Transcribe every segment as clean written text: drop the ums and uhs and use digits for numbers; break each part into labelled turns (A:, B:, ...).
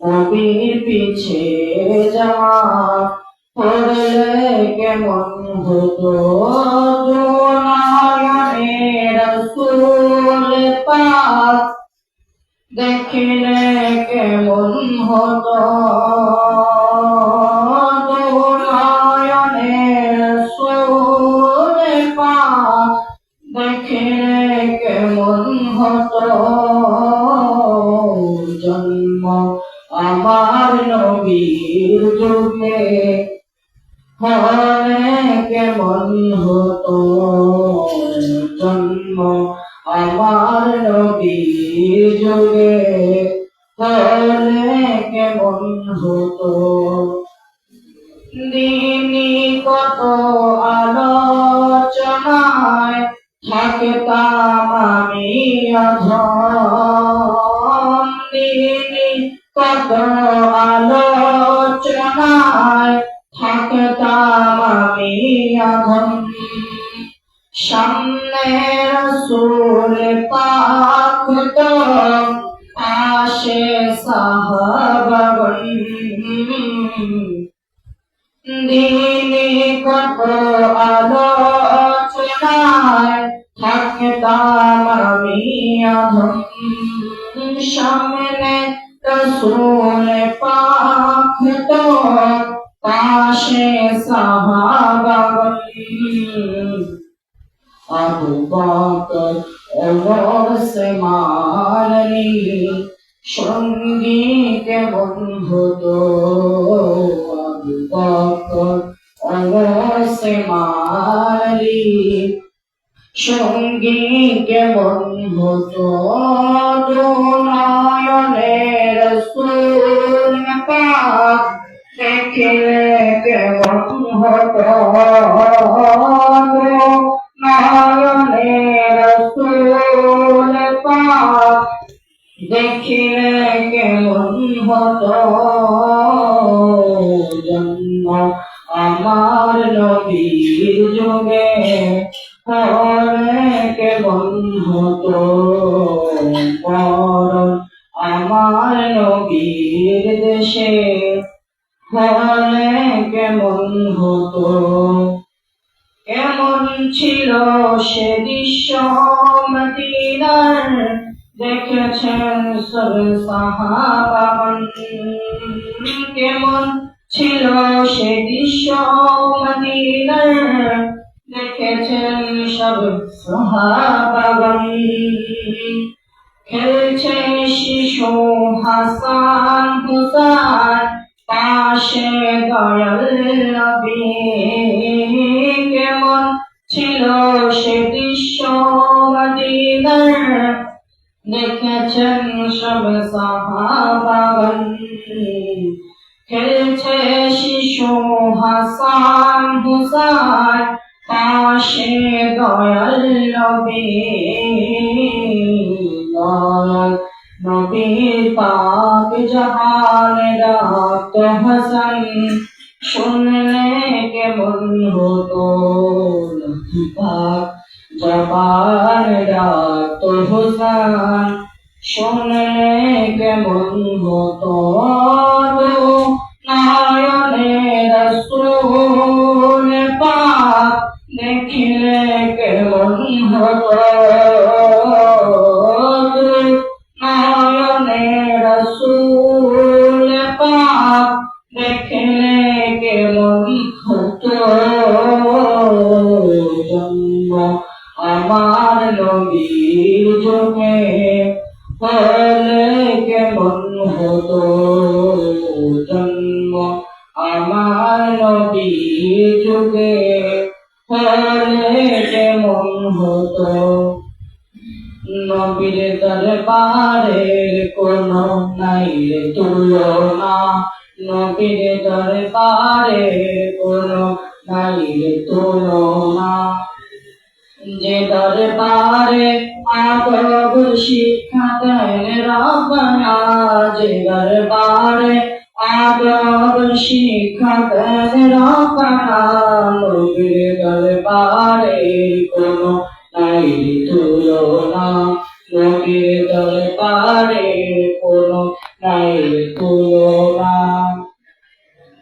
A: নবীর পিছে জামাত পড়লে কেমন হতো নয়নে রাসূল পাক দেখলে কেমন হতো নয়নে রাসূল পাক দেখলে কেমন হতো জন্ম আমার নবীর যুগে হলে কেমন হতো জন্ম আমার নবীর যুগে হলে কেমন হতো দিনই কত আলোচনায় থাকতাম আমি অধম দিনই কত আলোচনায় থাকতাম আমি অধম সামনে রাসূল পাক তো পাশে সাহাবাগণ দিনে কত আলোচনায় থাকতাম আমি অধম সামনে রাসূল পাক তো পাশে সাহাবাগণ আবু বকর ওমর ওসমান আলী সঙ্গী কেমন হতো আবু বকর ওমর ওসমান আলী সঙ্গী কেমন হতো নয়নে রাসূল পাক দেখলে কেমন হতো নয়নে রাসূল পাক দেখলে কেমন হতো জন্ম আমার নবীর যুগে হলে কেমন হতো মরণ আমার নবীর দেশে হলে কেমন হতো কেমন ছিল সে দৃশ্য মদিনার দেখেছেন সব সাহাবাগণ কেমন ছিল সে দৃশ্য মদিনার দেখেছেন সব সাহাবাগণ খেলছে শিশু হাসান হুসাইন পাশে দয়াল নবী কেমন ছিল সে দৃশ্য মদিনার দেখেছেন সব সাহাবাগণ খেলছে শিশু হাসান হুসাইন পাশে দয়াল নবী নবীর পাক জাহান ডাকত হাসান শুনলে কেমন হতো পাক জাহান ডাকত হাসান শুনলে কেমন হতো নয়নে রাসূল পাক দেখলে কেমন হতো নয়নে রাসূল পাক দেখলে কেমন হতো জন্ম আমার নবীর যুগে হলে কেমন হতো জন্ম আমার নবীর যুগে হলে কেমন হতো নবীর দরবারের কোনো নাই তুলনা নবীর দরবারের কোনো নাই তুলনা যে দরবারে আদব শিক্ষা দেন রব্বানা যে দরবারে আদব শিক্ষা দেন রব্বানা নবীর দরবারে কোনো নাই তুলনা নবীর দরবারে কোনো নাই রে তুলনা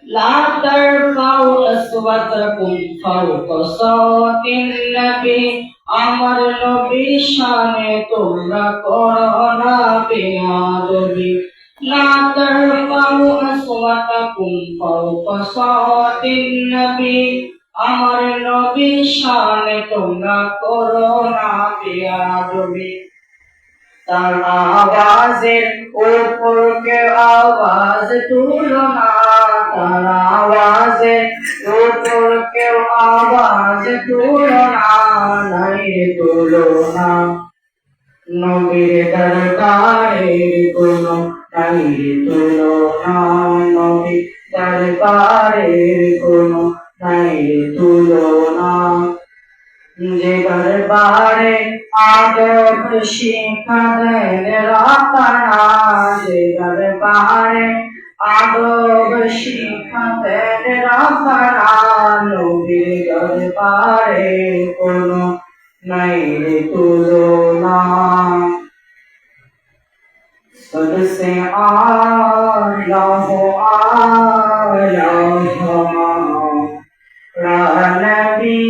A: لا ترفعوا أصواتكم فوق صوت النبي আমার নবীর শানে তোমরা করো না বেয়াদবি لا ترفعوا أصواتكم فوق صوت النبي আমার নবীর শানে তোমরা করো না বেয়াদবি তার আওয়াজের উপর কে আওয়াজ তুলো না তার আওয়াজের উপর কেউ আওয়াজ তুলো না নাই তুলো না নবীর দরবারে কোনো নাই তুলো না নবীর দরবারে কোনো নাই তুলো না যে দরবারে আদব শিক্ষা দেন রাতানা যে দরবারে আদব শিক্ষা দেন রাতানা নবীর দরবারে কোনো নাই রে তুলনা सबसे आला हो आला नबी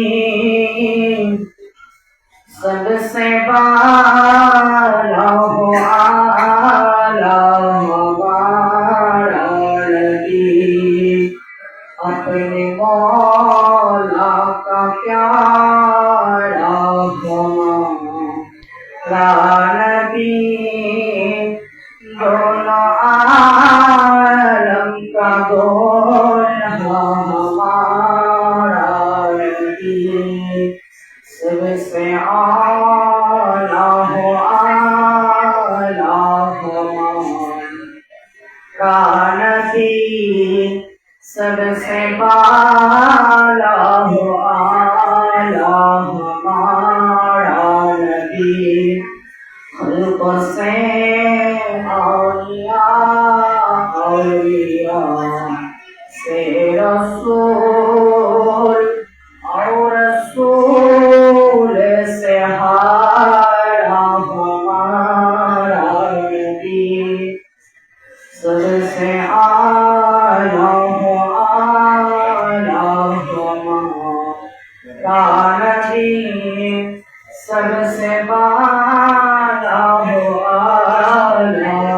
A: सबसे बाला हो आला हमारा नबी अपने मौला का प्यारा हमारा नबी दोनों आलम का दोनों हमारा नबी सबसे आला हो आला हमारा नबी सबसे बाला हो आला हमारा नबी खल्क़ से औलिया औलिया से रसूल और रसूल से हारा हमारा नबी सबसे आला हो आला हमारा नबी सबसे बाला हो आला